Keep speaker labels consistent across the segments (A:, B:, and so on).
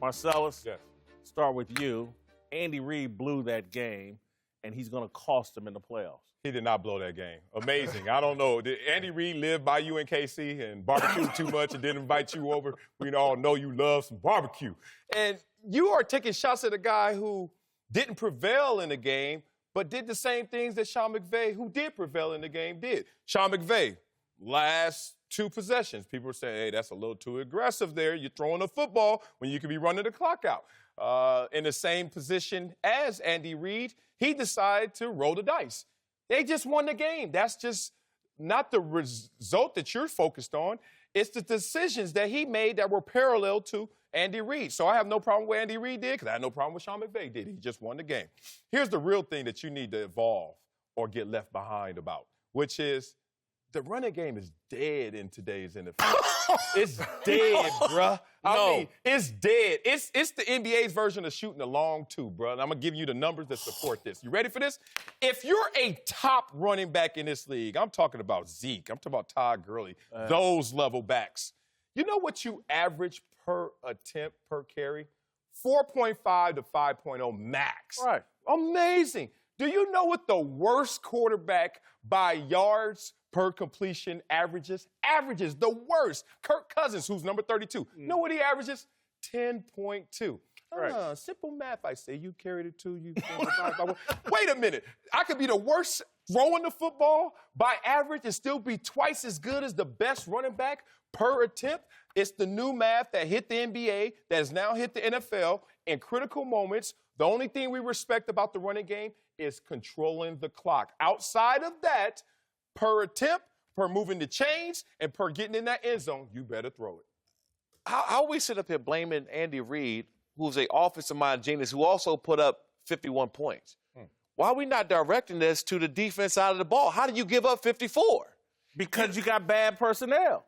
A: Marcellus,
B: Yes.
A: start with you. Andy Reid blew that game, and he's going to cost him in the playoffs.
B: He did not blow that game. Amazing. I don't know. Did Andy Reid live by you in KC and barbecue too much and didn't invite you over? We all know you love some barbecue. And you are taking shots at a guy who didn't prevail in the game, but did the same things that Sean McVay, who did prevail in the game, did. Sean McVay, last 2 possessions, people were saying, hey, that's a little too aggressive there. You're throwing the football when you could be running the clock out. In the same position as Andy Reid, he decided to roll the dice. They just won the game. That's just not the result that you're focused on. It's the decisions that he made that were parallel to Andy Reid. So I have no problem with Andy Reid did because I had no problem with Sean McVay did. He just won the game. Here's the real thing that you need to evolve or get left behind about, which is the running game is dead in today's NFL. It's dead, bruh. I mean, it's dead. It's the NBA's version of shooting a long two, bruh. And I'm going to give you the numbers that support this. You ready for this? If you're a top running back in this league, I'm talking about Zeke, I'm talking about Todd Gurley, those level backs. You know what you average per attempt, per carry? 4.5 to 5.0 max.
A: Right.
B: Amazing. Do you know what the worst quarterback by yards per completion averages? Averages, the worst. Kirk Cousins, who's number 32. Know what he averages? 10.2.
A: Right.
B: Simple math, I say. You carry the 2, you carry the 5. Wait a minute. I could be the worst throwing the football by average and still be twice as good as the best running back per attempt. It's the new math that hit the NBA, that has now hit the NFL in critical moments. The only thing we respect about the running game is controlling the clock. Outside of that, per attempt, per moving the chains, and per getting in that end zone, you better throw it.
C: How we sit up here blaming Andy Reid, who's an offensive mind genius, who also put up 51 points? Why are we not directing this to the defense side of the ball? How did you give up 54?
A: Because you got bad personnel.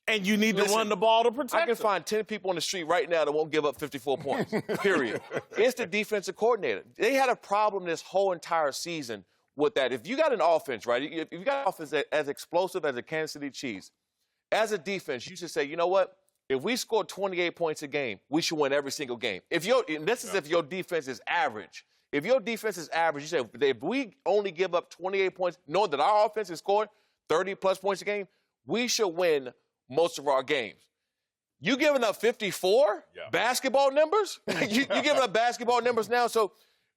A: And you need to run the ball to protect
C: I can
A: them.
C: find 10 people on the street right now that won't give up 54 points, period. It's the defensive coordinator. They had a problem this whole entire season with that. If you got an offense, right, if you got an offense as explosive as the Kansas City Chiefs, as a defense, you should say, you know what? If we score 28 points a game, we should win every single game. If your defense is average. If your defense is average, you say, if we only give up 28 points, knowing that our offense is scoring 30-plus points a game, we should win most of our games. You giving up 54 basketball numbers? you giving up basketball numbers now? So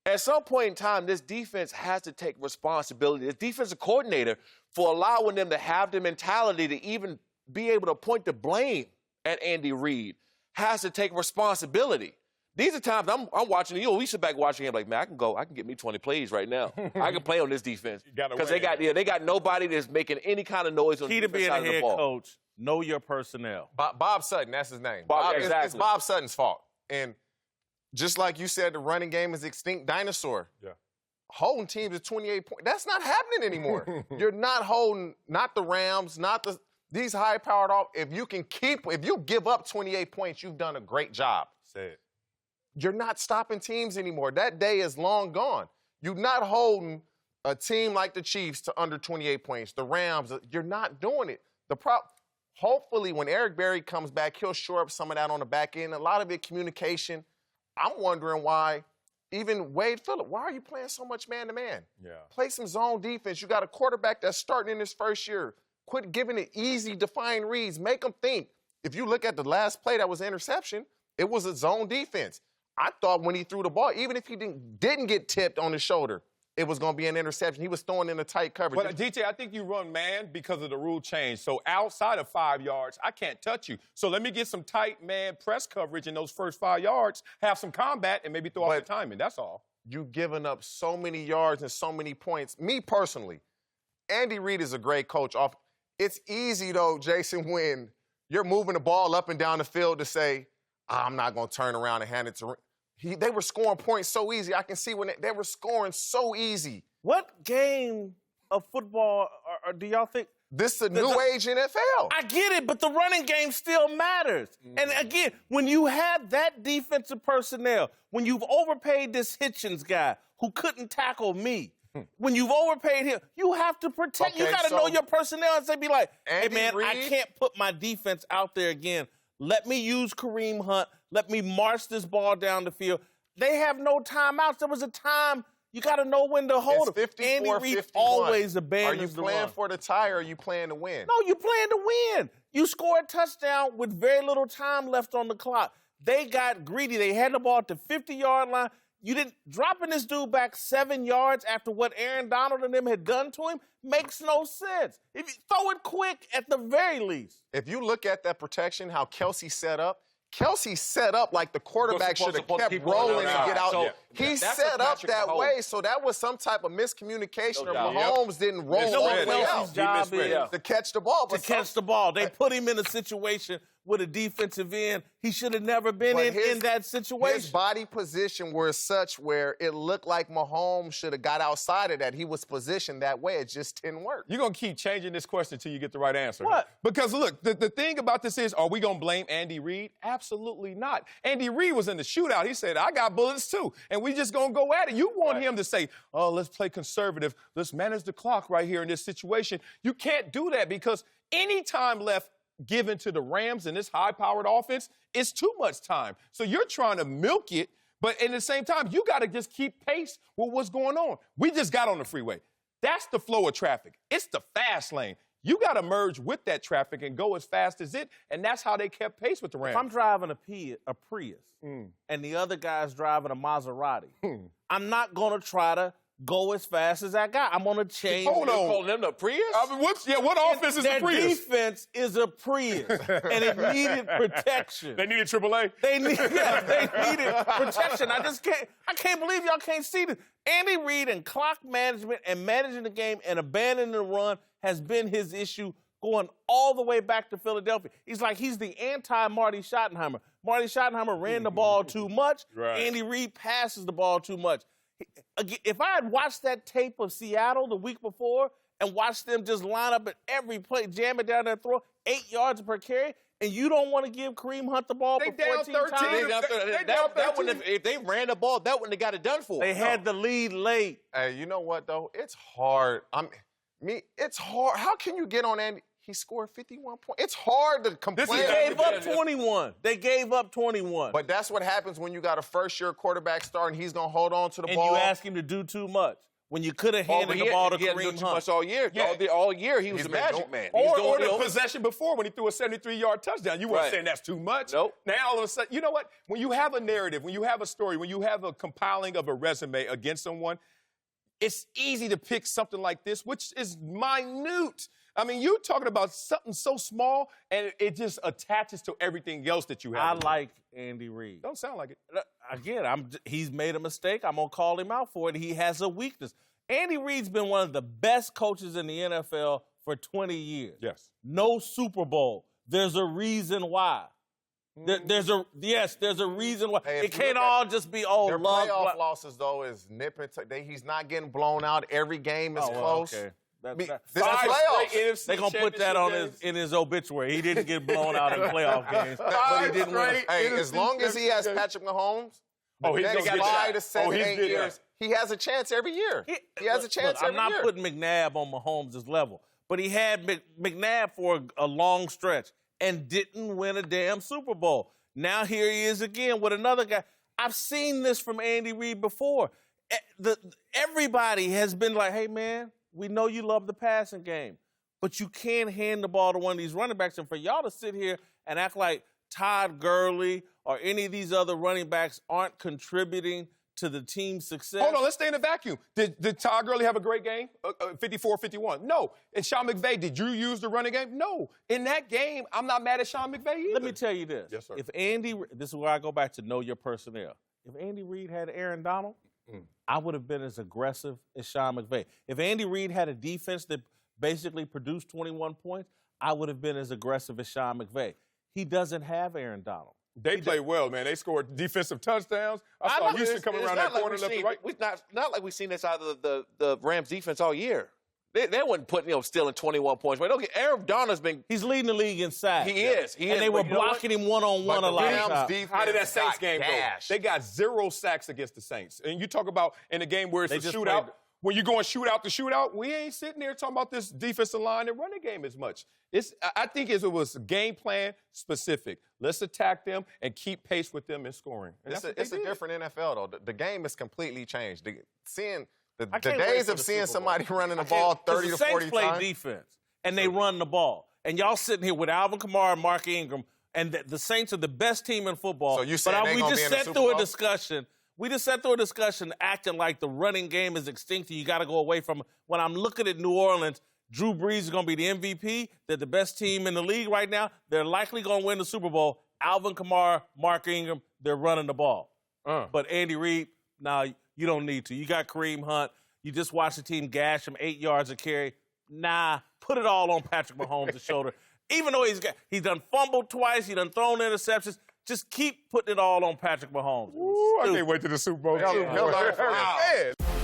C: at some point in time, this defense has to take responsibility. This defensive coordinator for allowing them to have the mentality to even be able to point the blame at Andy Reid has to take responsibility. These are times I'm watching, we sit back watching him like, man, I can get me 20 plays right now. I can play on this defense. Because they got nobody that's making any kind of noise on the defense side of the ball. Key to being a head
A: coach, know your personnel.
D: Bob Sutton, that's his name.
C: Exactly.
D: It's Bob Sutton's fault. And just like you said, the running game is extinct dinosaur.
B: Yeah.
D: Holding teams at 28 points, that's not happening anymore. You're not holding, not the Rams, these high-powered off. If you give up 28 points, you've done a great job.
B: Say it.
D: You're not stopping teams anymore. That day is long gone. You're not holding a team like the Chiefs to under 28 points. The Rams, you're not doing it. Hopefully, when Eric Berry comes back, he'll shore up some of that on the back end. A lot of it, communication. I'm wondering why, even Wade Phillip, why are you playing so much man-to-man?
B: Yeah.
D: Play some zone defense. You got a quarterback that's starting in his first year. Quit giving it easy, defined reads. Make them think. If you look at the last play that was an interception, it was a zone defense. I thought when he threw the ball, even if he didn't get tipped on his shoulder, it was going to be an interception. He was throwing in a tight coverage.
B: But, DJ, I think you run man because of the rule change. So outside of 5 yards, I can't touch you. So let me get some tight man press coverage in those first 5 yards, have some combat, and maybe throw off the timing. That's all.
D: You've given up so many yards and so many points. Me personally, Andy Reid is a great coach. It's easy, though, Jason, when you're moving the ball up and down the field to say, I'm not going to turn around and hand it to they were scoring points so easy. I can see when they were scoring so easy.
A: What game of football do y'all think?
D: This is a new age NFL.
A: I get it, but the running game still matters. And again, when you have that defensive personnel, when you've overpaid this Hitchens guy who couldn't tackle me, when you've overpaid him, you have to protect. You got to know your personnel and say, be like, hey, man, I can't put my defense out there again. Let me use Kareem Hunt. Let me march this ball down the field. They have no timeouts. There was a time you got to know when to hold them. Andy Reid always abandons the run.
D: Are you playing for the tie or are you playing to win?
A: No, you're playing to win. You score a touchdown with very little time left on the clock. They got greedy. They had the ball at the 50-yard line. You didn't dropping this dude back 7 yards after what Aaron Donald and them had done to him makes no sense. If you throw it quick at the very least.
D: If you look at that protection, how Kelsey set up like the quarterback should have kept rolling and get out. So, he set up that way, so that was some type of miscommunication. Or Mahomes didn't roll all the way out.
A: Job is
D: to catch the ball.
A: To catch the ball. They put him in a situation with a defensive end he should have never been in that situation.
D: His body position was such where it looked like Mahomes should have got outside of that. He was positioned that way. It just didn't work.
B: You're going to keep changing this question until you get the right answer.
A: What?
B: Because, look, the thing about this is, are we going to blame Andy Reid? Absolutely not. Andy Reid was in the shootout. He said, I got bullets too, and we just going to go at it. You want him to say, oh, let's play conservative. Let's manage the clock right here in this situation. You can't do that because any time left given to the Rams in this high-powered offense, it's too much time. So you're trying to milk it, but at the same time, you got to just keep pace with what's going on. We just got on the freeway. That's the flow of traffic. It's the fast lane. You got to merge with that traffic and go as fast as it, and that's how they kept pace with the Rams.
A: If I'm driving a Prius and the other guy's driving a Maserati, I'm not going to try to go as fast as that guy. I'm going to change.
B: Hold on.
C: Calling them the Prius?
B: I mean, what offense is the Prius?
A: Their defense is a Prius, and it needed protection.
B: They needed AAA?
A: They needed protection. I can't believe y'all can't see this. Andy Reid and clock management and managing the game and abandoning the run has been his issue going all the way back to Philadelphia. He's the anti-Marty Schottenheimer. Marty Schottenheimer ran the ball too much.
B: Right.
A: Andy Reid passes the ball too much. If I had watched that tape of Seattle the week before and watched them just line up at every play, jam it down their throat, 8 yards per carry, and you don't want to give Kareem Hunt the ball for 14 times?
C: If they ran the ball, that wouldn't have got it done for.
A: They had the lead late.
D: Hey, you know what, though? It's hard. It's hard. How can you get on Andy? He scored 51 points. It's hard to complain.
A: They gave up 21. They gave up 21.
D: But that's what happens when you got a first-year quarterback star and he's going to hold on to the ball.
A: And you ask him to do too much. When you could have handed the ball to Kareem Hunt.
C: He had too much all year. Yeah. All year he was the magic man.
B: Or the possession before when he threw a 73-yard touchdown. You weren't saying that's too much.
C: Nope.
B: Now all of a sudden, you know what? When you have a narrative, when you have a story, when you have a compiling of a resume against someone, it's easy to pick something like this, which is minute. I mean, you're talking about something so small, and it just attaches to everything else that you have.
A: I like Andy Reid.
B: Don't sound like it.
A: Again, he's made a mistake. I'm going to call him out for it. He has a weakness. Andy Reid's been one of the best coaches in the NFL for 20 years.
B: Yes.
A: No Super Bowl. There's a reason why. There's a reason why.
D: Hey,
A: it can't all just be,
D: their playoff losses, though, is nip and tuck. He's not getting blown out. Every game is close.
A: Okay.
D: This is playoffs.
A: They're going to put that in his obituary. He didn't get blown out in playoff games, but he didn't win.
D: Hey, as long as he has Patrick Mahomes, the next 5 to 7, 8 years, he has a chance every year. He has a chance every year.
A: I'm not putting McNabb on Mahomes' level, but he had McNabb for a long stretch and didn't win a damn Super Bowl. Now here he is again with another guy. I've seen this from Andy Reid before. Everybody has been like, hey, man, we know you love the passing game, but you can't hand the ball to one of these running backs. And for y'all to sit here and act like Todd Gurley or any of these other running backs aren't contributing to the team's success.
B: Hold on, let's stay in the vacuum. Did Todd Gurley have a great game? 54-51? No. And Sean McVay, did you use the running game? No. In that game, I'm not mad at Sean McVay either.
A: Let me tell you this.
B: Yes, sir.
A: This is where I go back to know your personnel. If Andy Reid had Aaron Donald, I would have been as aggressive as Sean McVay. If Andy Reid had a defense that basically produced 21 points, I would have been as aggressive as Sean McVay. He doesn't have Aaron Donald.
B: They played well, man. They scored defensive touchdowns. I saw Houston coming around that corner left and right.
C: Not like we've seen this out of the Rams defense all year. They wasn't putting, stealing 21 points. But okay, Aaron Donald's been.
A: He's leading the league in sacks.
C: He is.
A: And they were blocking him one-on-one a lot of times.
B: How did that Saints game go? They got 0 sacks against the Saints. And you talk about in a game where it's a shootout. when you're going shootout to shootout, we ain't sitting there talking about this defensive line and running game as much. I think it was game plan specific. Let's attack them and keep pace with them in scoring. And
D: It's a different NFL, though. The game is completely changed. The
A: I can't wait
D: days
A: for
D: of
A: the
D: seeing
A: Super Bowl.
D: somebody running the ball 30 to 40
A: Saints play
D: times.
A: defense, and they run the ball. And y'all sitting here with Alvin Kamara and Mark Ingram, and the Saints are the best team in football.
D: So you saying they
A: we
D: gonna
A: just
D: be in the
A: sat
D: Super
A: through a
D: Bowl?
A: discussion. We just sat through a discussion acting like the running game is extinct and you got to go away from it. When I'm looking at New Orleans, Drew Brees is going to be the MVP. They're the best team in the league right now. They're likely going to win the Super Bowl. Alvin Kamara, Mark Ingram, they're running the ball. But Andy Reid, nah, you don't need to. You got Kareem Hunt. You just watched the team gash him 8 yards a carry. Nah, put it all on Patrick Mahomes' shoulder. Even though he's done fumbled twice, he done thrown interceptions. Just keep putting it all on Patrick Mahomes.
B: Ooh, I can't wait to the Super Bowl.
D: He'll learn from this.
B: Man.